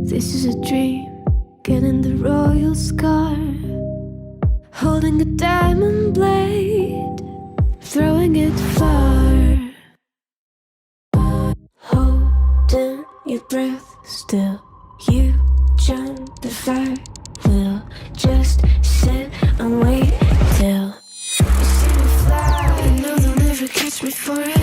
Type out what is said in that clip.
This is a dream, getting the royal scar, holding a diamond blade, throwing it far, holding your breath still. You jump the fire, we'll just sit and wait till you see me fly. I know they'll never catch me for it.